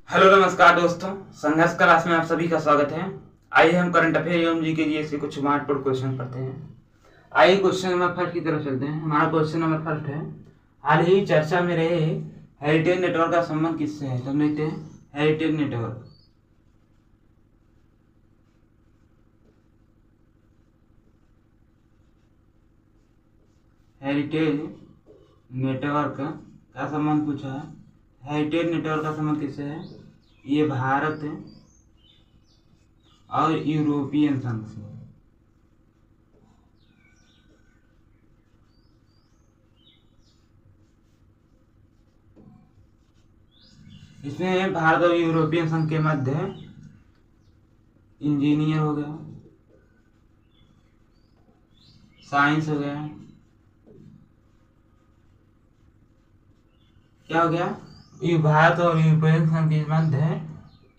Hello नमस्कार दोस्तों, संघर्ष क्लास में आप सभी का स्वागत है। आइए हम करंट अफेयर एवं जी के लिए से कुछ महत्वपूर्ण क्वेश्चन पढ़ते हैं। आइए क्वेश्चन नंबर फर्स्ट की तरफ चलते हैं। हमारा क्वेश्चन नंबर फर्स्ट है, हाल ही चर्चा में रहे हेरिटेज नेटवर्क का संबंध किससे है? तो हम देखते हैं हेरिटेज नेटवर्क। हेरिटेज नेटवर्क का संबंध पूछा है। हेरिटेज नेटवर्क का संबंध किससे है? ये भारत और यूरोपियन संघ से। इसमें भारत और यूरोपियन संघ के मध्य इंजीनियर हो गया, साइंस हो गया, क्या हो गया? ये भारत और यूरोपियन संघ के मध्य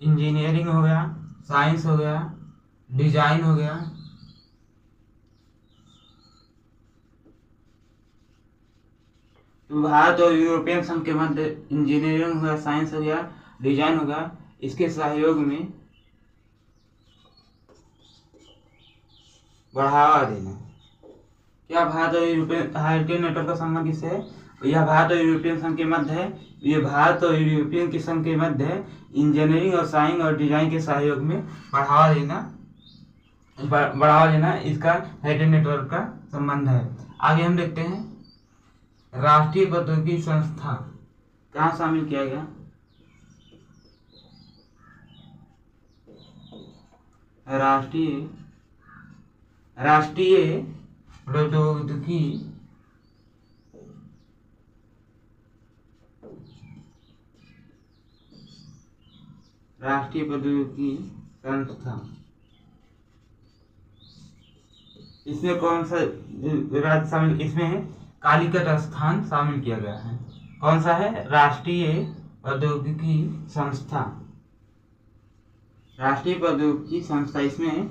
इंजीनियरिंग हो गया, साइंस हो गया, डिजाइन हो गया, तो भारत और यूरोपियन संघ के मध्य इंजीनियरिंग हो गया, साइंस हो गया, डिजाइन हो गया। इसके सहयोग में बढ़ावा देना। क्या भारत और यूरोपियन हेरिटेज नेटवर्क का संबंध किससे है? यह भारत और यूरोपियन संघ के मध्य है। ये भारत और यूरोपियन के संघ के मध्य इंजीनियरिंग और साइंस और डिजाइन के सहयोग में बढ़ावा देना इसका हेरिटेज नेटवर्क का संबंध है। आगे हम देखते हैं, राष्ट्रीय प्रौद्योगिकी संस्था कहाँ शामिल किया गया? राष्ट्रीय प्रौद्योगिकी संस्था। इसमें कौन सा राज्य शामिल? इसमें कालीकट स्थान शामिल किया गया है। कौन सा है? राष्ट्रीय प्रौद्योगिकी संस्था। राष्ट्रीय प्रौद्योगिकी संस्था, इसमें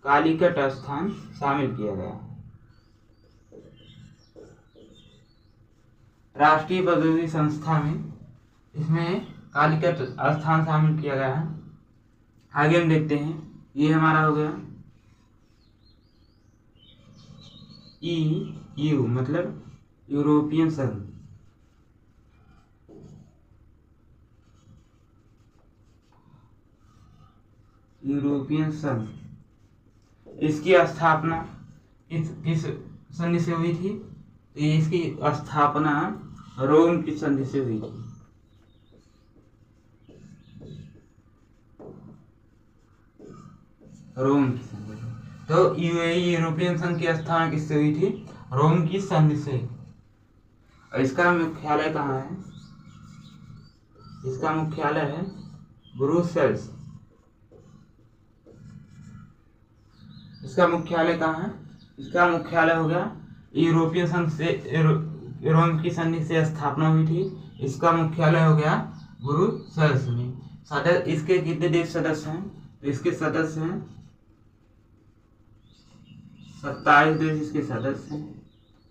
कालीकट स्थान शामिल किया गया है। राष्ट्रीय प्रौद्योगिकी संस्था में इसमें कालीकट स्थान शामिल किया गया है। आगे हम देखते हैं, ये हमारा हो गया EU मतलब यूरोपियन संघ। यूरोपियन संघ, इसकी स्थापना किस संधि से हुई थी? तो इसकी स्थापना रोम की संधि से हुई थी। रोम की संधि। तो यूरोपियन संघ की स्थापना किससे हुई थी? रोम की संधि से। और इसका मुख्यालय कहाँ है? इसका मुख्यालय है ब्रुसेल्स। इसका मुख्यालय कहाँ है? इसका मुख्यालय हो गया, यूरोपियन संघ से रोम की संधि से स्थापना हुई थी। इसका मुख्यालय हो गया ब्रुसेल्स में। सदस्य इसके कितने देश सदस्य हैं? तो इसके सदस्य हैं 27 देश इसके सदस्य हैं।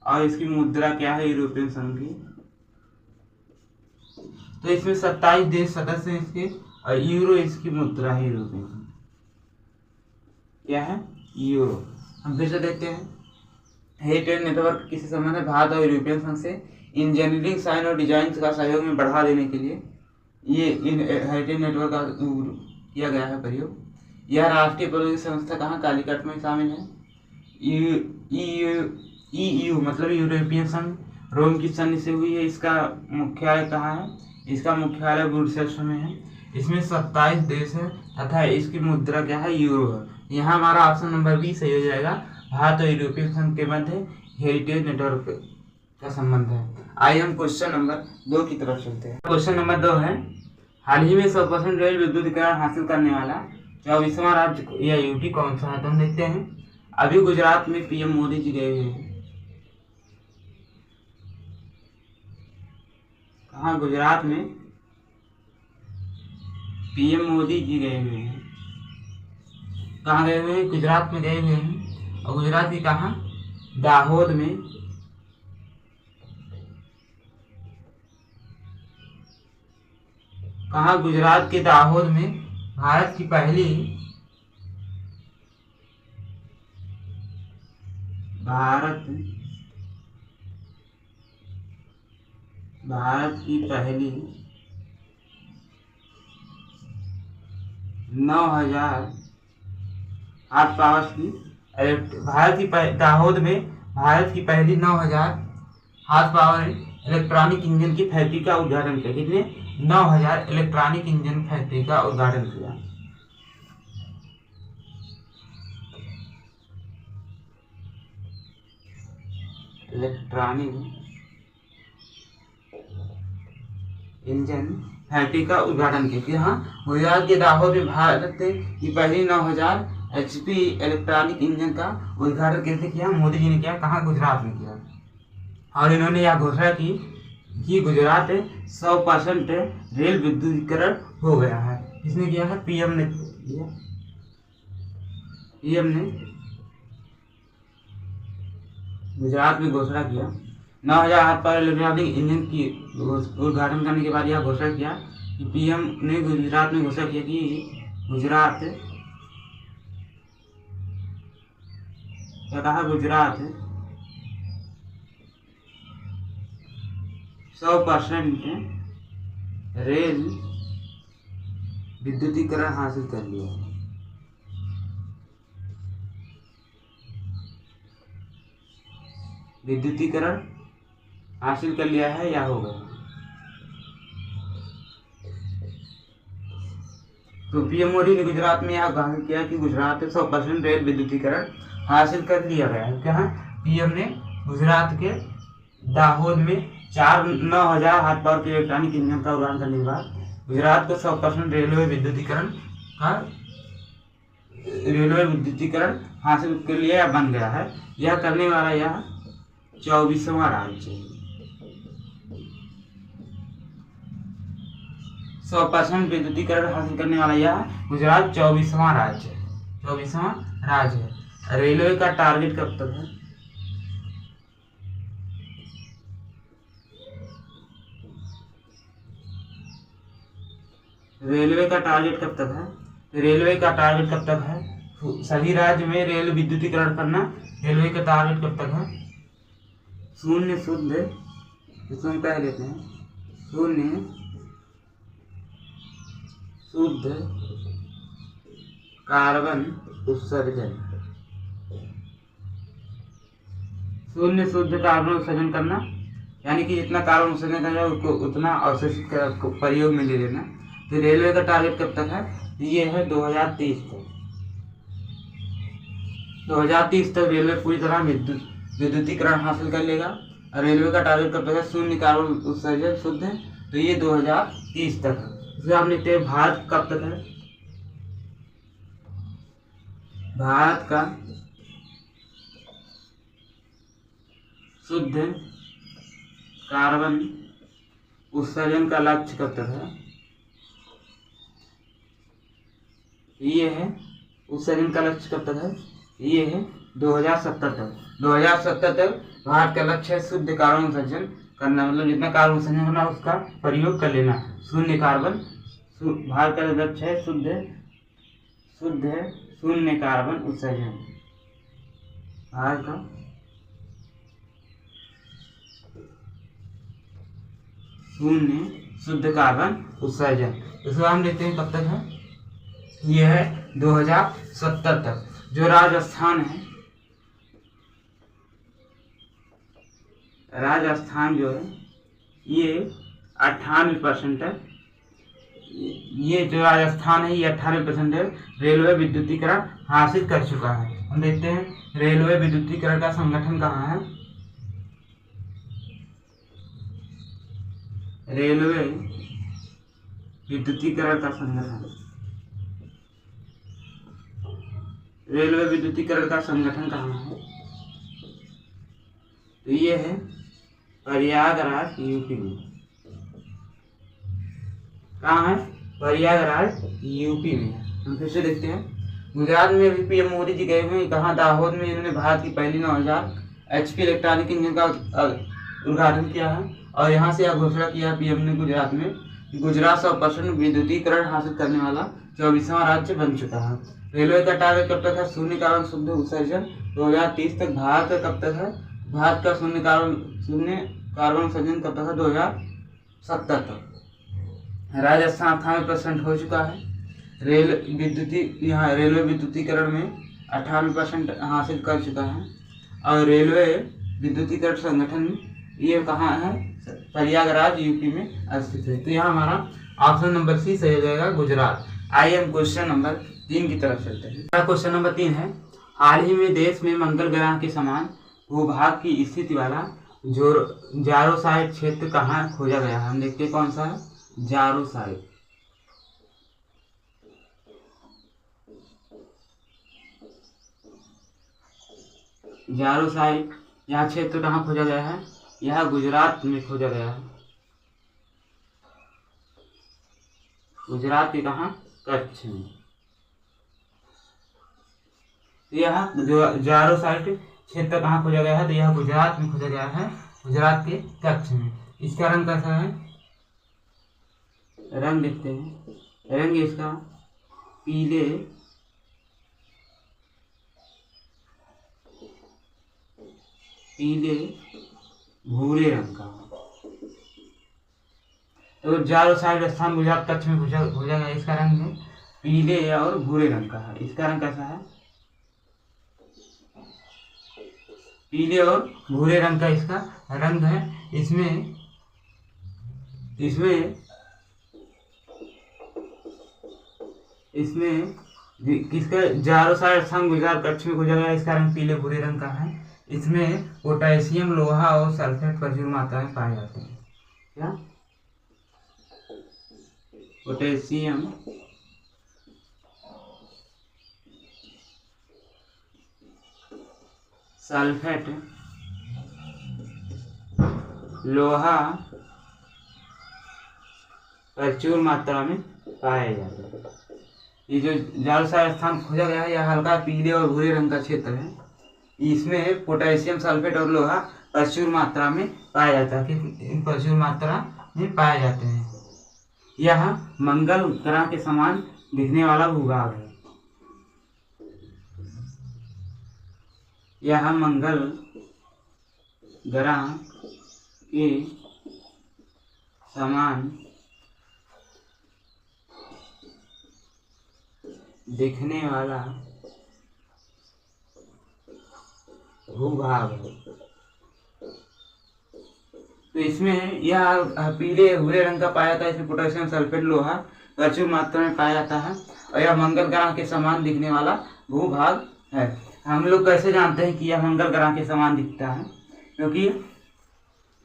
और इसकी मुद्रा क्या है? यूरोपियन संघ की। तो इसमें 27 देश सदस्य हैं इसके, और यूरो इसकी मुद्रा है। यूरोपियन संघ क्या है? यूरो। हम फिर से देखते हैं, हेरिटेज नेटवर्क किससे संबंध है? भारत और यूरोपियन संघ से। इंजीनियरिंग, साइंस और डिजाइन का सहयोग में बढ़ावा देने के लिए ये हेरिटेज नेटवर्क का किया गया है प्रयोग। यह राष्ट्रीय प्रौद्योगिकी संस्था कहाँ? कालीकट में शामिल है। EU मतलब यूरोपियन संघ रोम की संधि से हुई है। इसका मुख्यालय कहाँ है? इसका मुख्यालय ब्रुसेल्स में है। इसमें 27 देश है तथा इसकी मुद्रा क्या है? यूरो है। यहाँ हमारा ऑप्शन नंबर बी सही हो जाएगा। भारत और यूरोपियन संघ के मध्य हेरिटेज नेटवर्क का संबंध है। आइए हम क्वेश्चन नंबर 2 की तरफ चलते हैं। क्वेश्चन नंबर 2 है, हाल ही में 100% रेल विद्युतीकरण हासिल करने वाला 24वां राज्य या यूटी कौन सा है? तो हम देखते हैं, अभी गुजरात में पीएम मोदी जी गए हुए हैं। कहाँ? गुजरात में पीएम मोदी जी गए हुए हैं। कहाँ गए हुए हैं? गुजरात में गए हुए हैं। और गुजरात की कहाँ? दाहोद में कहा गुजरात के दाहोद में भारत की पहली भारत की पहली 9000 हाथ पावर्स की दाहोद में भारत की पहली 9000 हाथ पावर इलेक्ट्रॉनिक इंजन की फैक्ट्री का उद्घाटन किया। कितने? 9000 इलेक्ट्रॉनिक इंजन फैक्ट्री का उद्घाटन किया। इलेक्ट्रॉनिक इंजन फैक्ट्री का उद्घाटन किया। हाँ, गुजरात के दाहोद में भारत की पहली 9000 HP इलेक्ट्रॉनिक इंजन का उद्घाटन कैसे किया? मोदी जी ने किया। कहाँ? गुजरात में किया। और इन्होंने यह घोषणा की कि गुजरात 100% रेल विद्युतीकरण हो गया है। किसने किया है? PM ने किया। PM ने गुजरात में घोषणा किया। 9000 हाथ पावर इलेक्ट्रॉनिक इंजन की उद्घाटन करने के बाद यह घोषणा किया कि PM ने गुजरात में घोषणा किया कि गुजरात क्या कहा? गुजरात 100% रेल विद्युतीकरण हासिल कर लिया। विद्युतीकरण हासिल कर लिया है या हो गया। तो PM मोदी ने गुजरात में यह घोषणा किया कि गुजरात 100% रेल विद्युतीकरण हासिल कर लिया गया है। क्या है? PM ने गुजरात के दाहोद में 9000 हाथ पावर के इलेक्ट्रॉनिक इंजन का उद्घाटन करने के बाद गुजरात को 100% रेलवे विद्युतीकरण हासिल कर लिया या बन गया है। यह करने वाला यह 24वां राज्य है। 100% विद्युतीकरण हासिल करने वाला यह गुजरात 24वां राज्य है। 24वां राज्य है। रेलवे का टारगेट कब तक है? रेलवे का टारगेट कब तक है? रेलवे का टारगेट कब तक है? सभी राज्य में रेल विद्युतीकरण करना। रेलवे का टारगेट कब तक है? शून्य शुद्ध, इसमें कह लेते हैं, शून्य शुद्ध कार्बन उत्सर्जन। शून्य शुद्ध कार्बन उत्सर्जन करना, यानी कि जितना कार्बन उत्सर्जन करना उसको उतना अवशोषित प्रयोग में ले लेना। तो रेलवे का टारगेट कब तक है? ये है 2030 तक। 2030 तक रेलवे पूरी तरह विद्युतीकरण हासिल कर लेगा। और रेलवे का टारगेट कब तक है? शून्य कार्बन उत्सर्जन शुद्ध है, तो ये 2030 तक है। इसलिए आप लिखते हैं भारत कब तक है? भारत का शुद्ध कार्बन उत्सर्जन का लक्ष्य कब तक है? ये है उत्सर्जन का लक्ष्य कब तक है? ये है 2070 तक। 2070 तक भारत का लक्ष्य है शुद्ध कार्बन उत्सर्जन करना, मतलब जितना कार्बन उत्सर्जन करना उसका प्रयोग कर लेना। शून्य कार्बन, भारत का लक्ष्य है शून्य कार्बन उत्सर्जन। भारत का शून्य शुद्ध कार्बन उत्सर्जन। इसको हम देखते हैं कब तक है? ये है 2070 तक। जो राजस्थान है, राजस्थान जो है ये 98% है। ये जो राजस्थान है ये 98% है रेलवे विद्युतीकरण हासिल कर चुका है। हम देखते हैं रेलवे विद्युतीकरण का संगठन कहाँ है? रेलवे विद्युतीकरण का संगठन, रेलवे विद्युतीकरण का संगठन कहाँ है? तो ये है प्रयागराज, यूपी में। कहाँ है? प्रयागराज, यूपी में। हम फिर से देखते हैं, गुजरात में अभी PM मोदी जी गए हुए हैं। कहाँ? दाहोद में इन्होंने भारत की पहली 9000 HP इलेक्ट्रॉनिक इंजन का उद्घाटन किया है। और यहाँ से यह घोषणा किया PM ने गुजरात में गुजरात 100% विद्युतीकरण हासिल करने वाला 24वां राज्य बन चुका है। रेलवे का टारगेट कब तक है? शून्य कार्बन शुद्ध उत्सर्जन 2030 तक। भारत का कब तक है? भारत का शून्य कार्बन उत्सर्जन कब तक है? 2070 तक। राजस्थान 98% हो चुका है। रेलवे विद्युतीकरण में 98% हासिल कर चुका है। और रेलवे विद्युतीकरण संगठन ये कहाँ है? प्रयागराज यूपी में स्थित है। तो यहाँ हमारा ऑप्शन नंबर सी सही हो जाएगा, गुजरात। आइए हम क्वेश्चन नंबर 3 की तरफ चलते हैं। क्वेश्चन नंबर 3 है, हाल ही में देश में मंगल ग्रह के समान भूभाग की स्थिति वाला जारोसाइट क्षेत्र कहाँ खोजा गया है? हम देखते हैं कौन सा है, जारोसाइट। जारोसाइट यह क्षेत्र कहाँ खोजा गया है? यह गुजरात में खोजा गया है। गुजरात के कहाँ? कच्छ में। यह जो जारोसाइट क्षेत्र कहाँ खोजा गया है? तो यह गुजरात में खोजा गया है, गुजरात के कच्छ में। इसका रंग कैसा है? रंग देखते हैं, रंग इसका पीले भूरे रंग का। तो जारोसाइट स्थान गुजरात कच्छ में खोजा गया। इसका रंग है पीले और भूरे रंग का है। इसका रंग कैसा है? पीले और भूरे रंग का इसका रंग है। इसमें किसका? जारोसाइट स्थान गुजरात कच्छ में खोजा गया। इसका रंग पीले भूरे रंग का है। इसमें पोटेशियम, लोहा और सल्फेट प्रचुर मात्रा में पाए जाते हैं। क्या? पोटेशियम, सल्फेट, लोहा प्रचुर मात्रा में पाए जाते हैं। ये जो जारोसाइट स्थान खोजा गया है यह हल्का पीले और भूरे रंग का क्षेत्र है। इसमें पोटेशियम, सल्फेट और लोहा प्रचुर मात्रा में पाया जाता है। प्रचुर मात्रा में पाए जाते हैं। यह मंगल ग्रह के समान दिखने वाला भूभाग है। यह मंगल ग्रह के समान दिखने वाला भूभाग है। तो इसमें यह पीले भूरे रंग का पाया जाता है। इसमें पोटेशियम, सल्फेट, लोहा प्रचुर मात्रा में पाया जाता है और यह मंगल ग्रह के समान दिखने वाला भूभाग है। हम लोग कैसे जानते हैं कि यह मंगल ग्रह के समान दिखता है? क्योंकि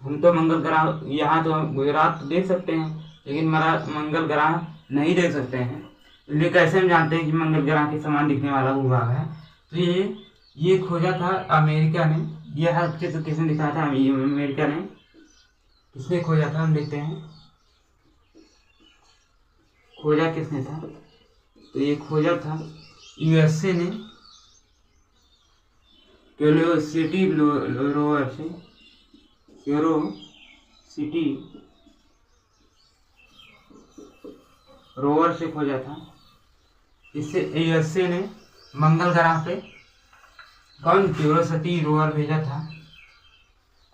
हम तो मंगल ग्रह यहाँ तो गुजरात तो देख सकते हैं, लेकिन मंगल ग्रह नहीं देख सकते हैं। इसलिए कैसे हम जानते हैं कि मंगल ग्रह के समान दिखने वाला भूभाग है? तो ये खोजा था अमेरिका ने। यह चित्र किसने दिखाया था? अमेरिका ने। किसने खोजा था? हम देखते हैं खोजा किसने था। तो ये खोजा था यूएसए ने, क्यूरियोसिटी रोवर से खोजा था। इससे यूएसए ने मंगल ग्रह पे कौन क्यूरियोसिटी रोवर भेजा था?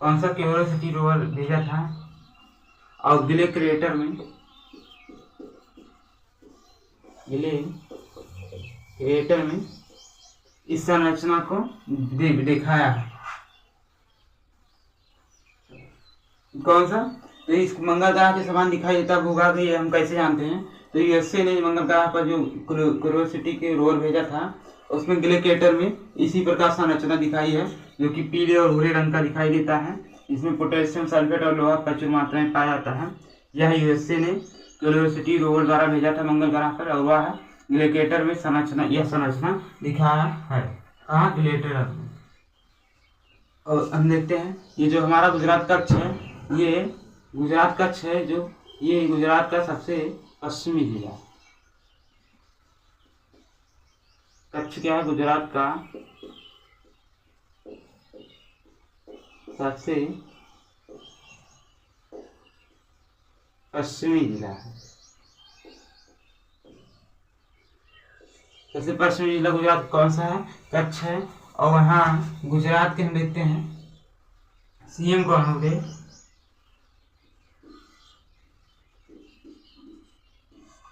कौन सा क्यूरियोसिटी रोवर भेजा था? और गिले क्रेटर में इस संरचना को दिखाया है। कौन सा? तो इस मंगल ग्रह के समान दिखाई देता भूभाग है। ये हम कैसे जानते हैं? तो यूएसए ने मंगल ग्रह पर जो क्यूरियोसिटी के रोवर भेजा था उसमें गिले क्रेटर में इसी प्रकार संरचना दिखाई है, जो कि पीले और भूरे रंग का दिखाई देता है। इसमें पोटेशियम, सल्फेट और लोहा प्रचुर मात्रा में पाया जाता है। यह यूएसए ने क्यूरियोसिटी रोवर द्वारा भेजा था मंगल ग्रह पर और वह गिले क्रेटर में यह संरचना दिखाया है। कहाँ? गिले क्रेटर में। और हम देखते हैं ये जो हमारा गुजरात कच्छ है, ये गुजरात कच्छ है, जो ये गुजरात का सबसे पश्चिमी जिला। कच्छ क्या है? गुजरात का सबसे पश्चिमी जिला है। सबसे पश्चिमी जिला गुजरात कौन सा है? कच्छ है। और वहाँ गुजरात के हम देखते हैं सीएम कौन हो गए?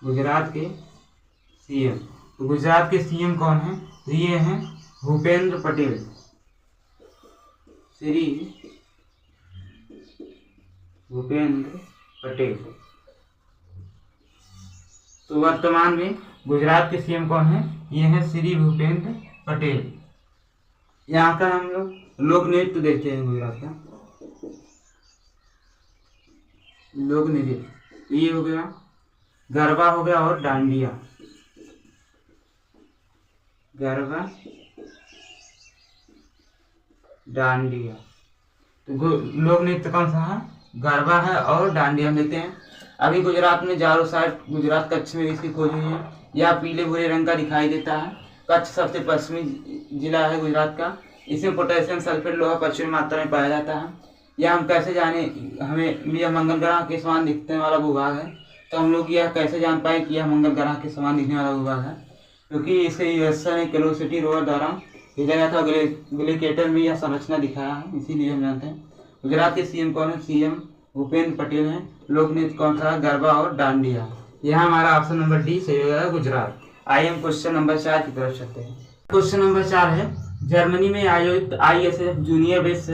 गुजरात के सीएम। तो गुजरात के सीएम कौन है? तो ये हैं भूपेंद्र पटेल, श्री भूपेंद्र पटेल। तो वर्तमान में गुजरात के सीएम कौन है? ये है श्री भूपेंद्र पटेल। यहाँ का हम लोग लोक नृत्य देखते हैं गुजरात का। लोक नृत्य ये हो गया, गरबा हो गया और डांडिया। गरबा, डांडिया। तो लोक नृत्य कौन सा है? गरबा है और डांडिया देखते हैं। अभी गुजरात में चारों साइड, गुजरात कच्छ में इसकी खोज हुई है। यह पीले भूरे रंग का दिखाई देता है। कच्छ सबसे पश्चिमी जिला है गुजरात का। इसमें पोटेशियम सल्फेट लोहा प्रचुर मात्रा में पाया जाता है। यह हम कैसे जाने, हमें यह मंगल ग्रह के समान दिखने वाला भूभाग है। तो हम लोग यह कैसे जान पाए कि यह मंगल ग्रह के समान दिखने वाला भूभाग है? क्योंकि इसे यूएसए में क्यूरियोसिटी रोवर द्वारा भेजा गया था। ग्लिकेटर में यह संरचना दिखाया है, इसीलिए हम जानते हैं। गुजरात के सीएम कौन है? सीएम भूपेंद्र पटेल हैं। लोक नृत्य कौन सा? गरबा और डांडिया। यह हमारा ऑप्शन नंबर डी सही होगा, गुजरात। आइए हम क्वेश्चन नंबर 4 की तरफ चलते हैं। क्वेश्चन नंबर 4 है, जर्मनी में आयोजित ISF जूनियर विश्व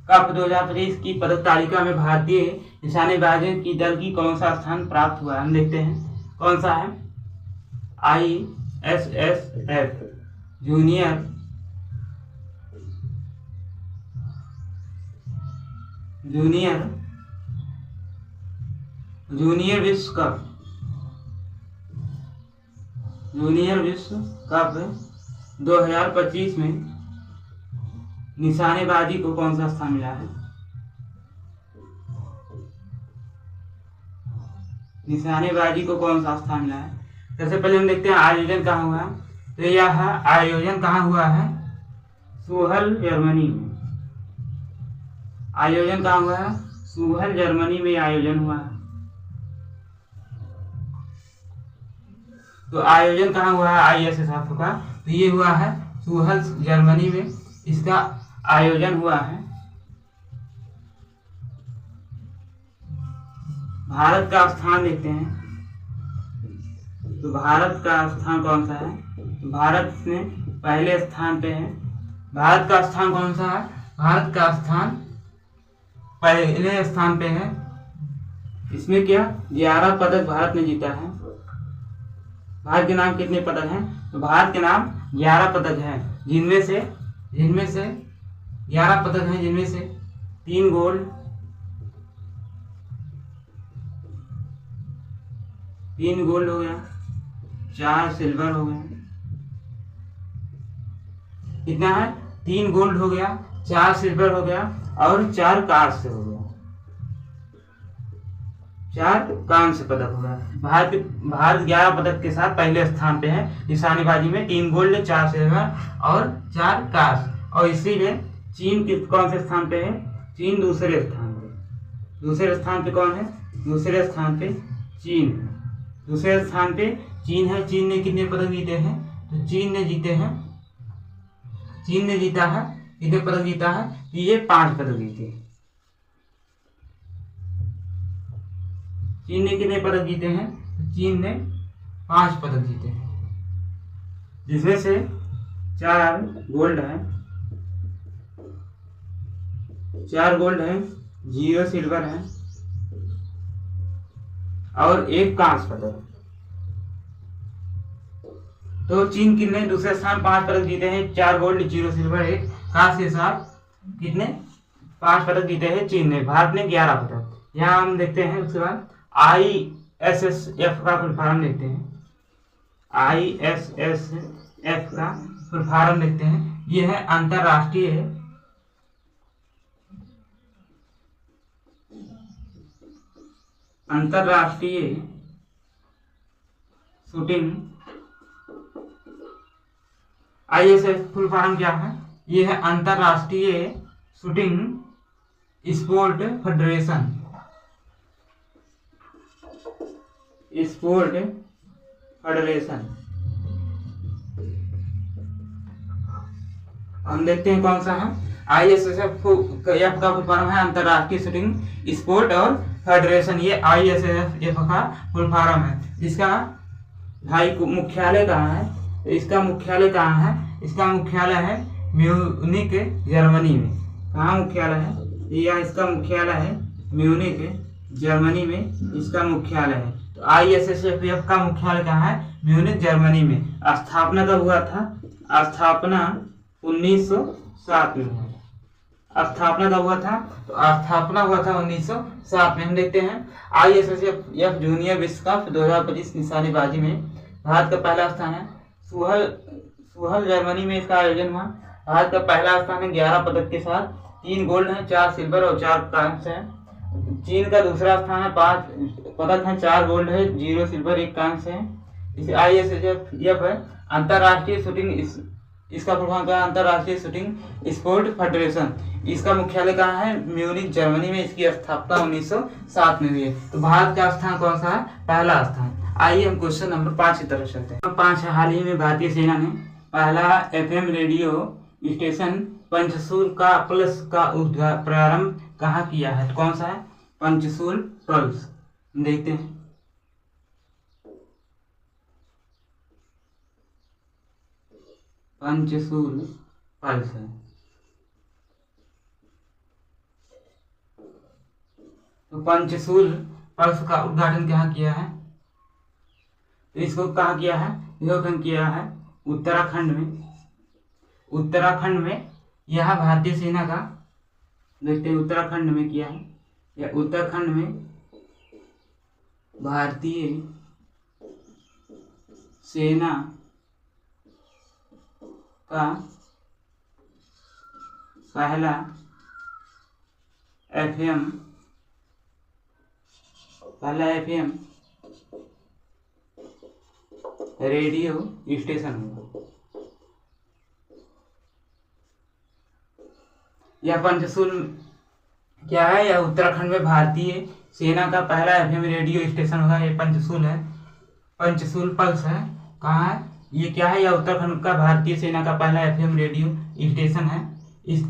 कप 2025 की पदक तालिका में भारतीय निशानेबाजी की दल की कौन सा स्थान प्राप्त हुआ? हम देखते हैं कौन सा है। ISSF जूनियर विश्व कप 2025 में निशानेबाजी को कौन सा स्थान मिला है? निशानेबाजी को कौन सा स्थान मिला है? सबसे पहले हम देखते हैं आयोजन कहाँ हुआ है। तो यह आयोजन कहाँ हुआ है? सूहल, जर्मनी में। आयोजन कहाँ हुआ है? सूहल, जर्मनी में आयोजन हुआ है। तो आयोजन कहाँ हुआ है ISSF का? तो ये हुआ है सूहल, जर्मनी में इसका आयोजन हुआ है। भारत का स्थान देखते हैं। तो भारत का स्थान कौन सा है? तो भारत में पहले स्थान पे है। भारत का स्थान कौन सा है? भारत का स्थान पहले स्थान पे है। इसमें क्या 11 पदक भारत ने जीता है। भारत के नाम कितने पदक हैं? तो भारत के नाम 11 पदक हैं, जिनमें से 11 पदक हैं, जिनमें से 3 गोल्ड, 3 गोल्ड हो गया, 4 सिल्वर हो गया। कितना है? 3 गोल्ड हो गया, 4 सिल्वर हो गया और 4 कांस्य हो गया। 4 कांस्य पदक हो गया। भारत 11 पदक के साथ पहले स्थान पे है निशानेबाजी में। 3 गोल्ड, 4 सिल्वर और 4 कांस्य। और इसीलिए चीन कौन से स्थान पे है? चीन दूसरे स्थान पे। दूसरे स्थान पे कौन है? दूसरे स्थान पे चीन है। दूसरे स्थान पे चीन है। चीन ने कितने पदक जीते हैं? तो चीन ने जीता है कितने पदक जीता है? तो ये 5 पदक जीते हैं। चीन ने कितने पदक जीते हैं? तो चीन ने 5 पदक जीते हैं, जिसमें से 4 गोल्ड है, 0 सिल्वर है और 1 कांस्य पदक। तो चीन कितने दूसरे स्थान 5 पदक जीते हैं, 4 गोल्ड, 0 सिल्वर, 1 कांस्य के साथ कितने 5 पदक जीते हैं चीन ने। भारत ने 11 पदक। यहाँ हम देखते हैं। उसके बाद ISSF का फुल फॉर्म देखते हैं। ISSF का फुल फॉर्म देखते हैं। ये है अंतरराष्ट्रीय शूटिंग। ISSF फुल फॉर्म क्या है? ये है अंतरराष्ट्रीय shooting sport federation. Sport federation. हम देखते हैं कौन सा है। ISSF का फुल फॉर्म है अंतरराष्ट्रीय शूटिंग स्पोर्ट और फेडरेशन। ये ISSF का फुल फॉर्म है। इसका भाई मुख्यालय कहाँ है? तो इसका मुख्यालय कहाँ है? इसका मुख्यालय है म्यूनिक जर्मनी में। कहाँ मुख्यालय है? यह इसका मुख्यालय है म्यूनिक जर्मनी में, इसका मुख्यालय है। तो ISSF का मुख्यालय कहाँ है? म्यूनिक जर्मनी में। स्थापना कब हुआ था? स्थापना 1907 में हुआ। स्थापना कब हुआ था? तो स्थापना हुआ था 1907 में। हम देखते हैं ISSF जूनियर विश्व कप 2025 निशानेबाजी में भारत का पहला स्थान है। सुहल जर्मनी में इसका आयोजन हुआ। भारत का पहला स्थान है 11 पदक के साथ, 3 गोल्ड है, 4 सिल्वर और 4 कांस्य है। चीन का दूसरा स्थान है, 5 पदक है, 4 गोल्ड है, 0 सिल्वर 1 कांस्य है। इसे ISSF है अंतरराष्ट्रीय शूटिंग, इसका फुल फॉर्म है अंतरराष्ट्रीय शूटिंग स्पोर्ट फेडरेशन। इसका मुख्यालय कहाँ है? म्यूनिक जर्मनी में। इसकी स्थापना 1907 में हुई है। तो भारत का स्थान कौन सा है? पहला स्थान। आइए हम क्वेश्चन नंबर 5 की तरफ चलते हैं। 5 है, हाल ही में भारतीय सेना ने पहला FM रेडियो स्टेशन पंचशूल का प्लस का प्रारंभ कहाँ किया है? तो कौन सा है? पंचशूल पल्स। देखते हैं। पंचशूल पल्स है। तो पंचशूल पल्स का उद्घाटन कहाँ किया है? तो इसको कहाँ किया है? इसको किया है उत्तराखंड में। उत्तराखंड में यह भारतीय सेना का, देखते हैं उत्तराखंड में किया है। यह उत्तराखंड में भारतीय सेना का पहला FM रेडियो स्टेशन हुआ। यह पंचशूल क्या है? यह उत्तराखंड में भारतीय सेना का पहला FM रेडियो स्टेशन होगा। ये पंचशूल है, पंचशूल पल्स है। कहाँ है? ये क्या है? यह उत्तराखंड का भारतीय सेना का पहला FM रेडियो स्टेशन है।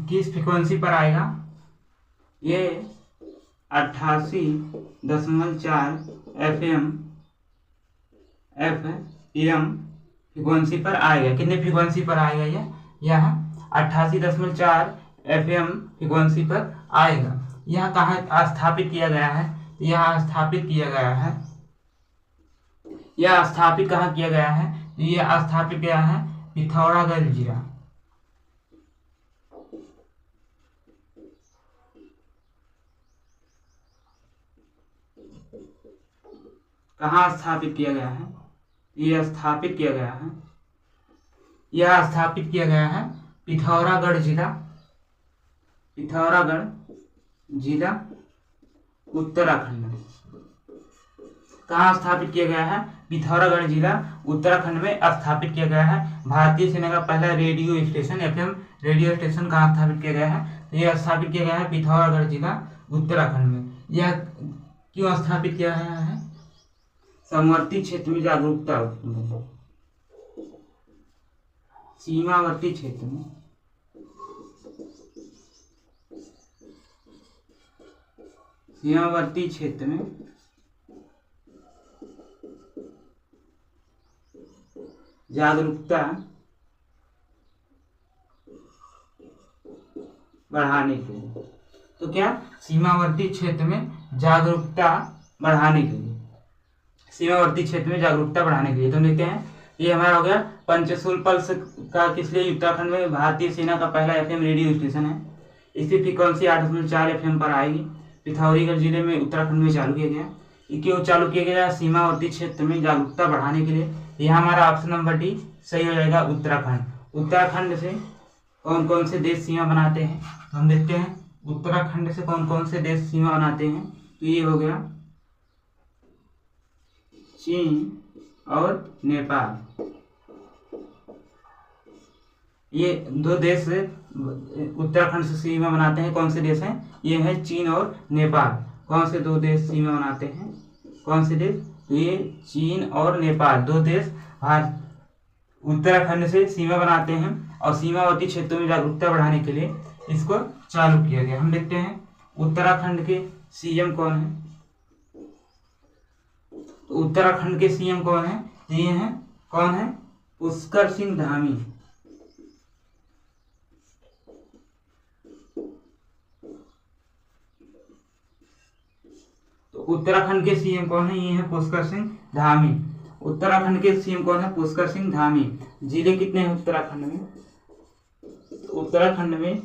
किस फ्रिक्वेंसी पर आएगा? ये 88.4 FM फ्रिक्वेंसी पर आएगा। कितने फ्रिक्वेंसी पर आएगा? यह 88.4 FM फ्रिक्वेंसी पर आएगा। यह कहाँ स्थापित किया गया है? यह स्थापित किया गया है, यह स्थापित कहाँ किया गया है? यह स्थापित किया है पिथौरागढ़ जिला। कहाँ स्थापित किया गया है? यह स्थापित किया गया है, यह स्थापित किया गया है पिथौरागढ़ जिला। पिथौरागढ़ जिला उत्तराखंड में। कहाँ स्थापित किया गया है? पिथौरागढ़ जिला उत्तराखंड में स्थापित किया गया है। भारतीय सेना का पहला radio station FM radio station कहाँ स्थापित किया गया है? यह स्थापित किया गया है पिथौरागढ़ जिला उत्तराखंड में। यह क्यों स्थापित किया गया है? सीमावर्ती क्षेत्र में जागरूकता, सीमावर्ती क्षेत्र में सीमावर्ती क्षेत्र में जागरूकता बढ़ाने के लिए। तो क्या? सीमावर्ती क्षेत्र में जागरूकता बढ़ाने के लिए, सीमावर्ती क्षेत्र में जागरूकता बढ़ाने के लिए। तो देखते हैं, ये हमारा हो गया पंचशूल पल्स का किस लिए? उत्तराखंड में भारतीय सेना का पहला FM रेडियो स्टेशन है। इसकी फ्रीक्वेंसी 8.4 FM पर आएगी। पिथौरागढ़ जिले में उत्तराखंड में चालू किया गया। ये क्यों चालू किया गया? सीमावर्ती क्षेत्र में जागरूकता बढ़ाने के लिए। यह हमारा ऑप्शन नंबर डी सही हो जाएगा, उत्तराखंड। उत्तराखंड से कौन कौन से देश सीमा बनाते हैं? तो हम देखते हैं उत्तराखंड से कौन कौन से देश सीमा बनाते हैं। तो ये हो गया चीन और नेपाल। ये 2 देश उत्तराखंड से सीमा बनाते हैं। कौन से देश हैं? ये है चीन और नेपाल। कौन से 2 देश सीमा बनाते हैं? कौन से देश? तो ये चीन और नेपाल दो देश भारत उत्तराखंड से सीमा बनाते हैं और सीमावर्ती क्षेत्रों में जागरूकता बढ़ाने के लिए इसको चालू किया गया। हम देखते हैं उत्तराखंड के सीएम कौन है। तो उत्तराखंड के सीएम कौन है? ये हैं कौन है? पुष्कर सिंह धामी। तो उत्तराखंड के सीएम कौन है? ये है पुष्कर सिंह धामी। उत्तराखंड के सीएम कौन है? पुष्कर सिंह धामी। जिले कितने हैं उत्तराखंड में? तो उत्तराखंड में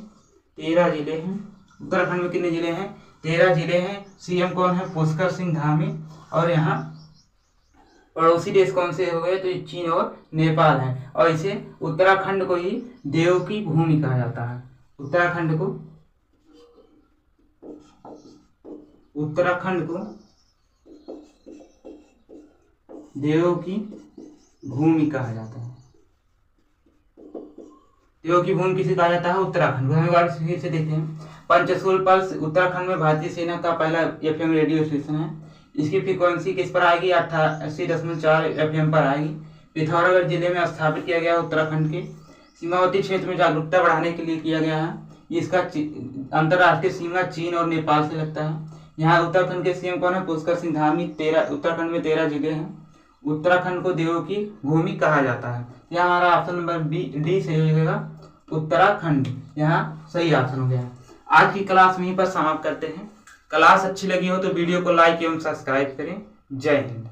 13 जिले हैं। उत्तराखंड में कितने जिले हैं? 13 जिले हैं। सीएम कौन है? पुष्कर सिंह धामी। और यहाँ पड़ोसी देश कौन से हो गए? तो चीन और नेपाल है। और इसे उत्तराखंड को ही देव की भूमि कहा जाता है। उत्तराखंड को देवों की भूमि कहा जाता है। देवों की भूमि किसे कहा जाता है? उत्तराखंड को। हम फिर से देखते हैं। पंचशूल पल्स उत्तराखंड में भारतीय सेना का पहला एफएम रेडियो स्टेशन है। इसकी फ्रीक्वेंसी किस पर आएगी? 80.4 एफएम पर आएगी। पिथौरागढ़ जिले में स्थापित किया गया। उत्तराखंड के सीमावर्ती क्षेत्र में जागरूकता बढ़ाने के लिए किया गया है। इसका अंतर्राष्ट्रीय सीमा चीन और नेपाल से लगता है। यहाँ उत्तराखंड के सीएम कौन है? पुष्कर सिंह धामी। उत्तराखंड में 13 जिले हैं। उत्तराखंड को देवों की भूमि कहा जाता है। यहाँ हमारा ऑप्शन नंबर डी सही हो जाएगा, उत्तराखंड। यहाँ सही ऑप्शन हो गया। आज की क्लास यहीं पर समाप्त करते हैं। क्लास अच्छी लगी हो तो वीडियो को लाइक एवं सब्सक्राइब करें। जय हिंद।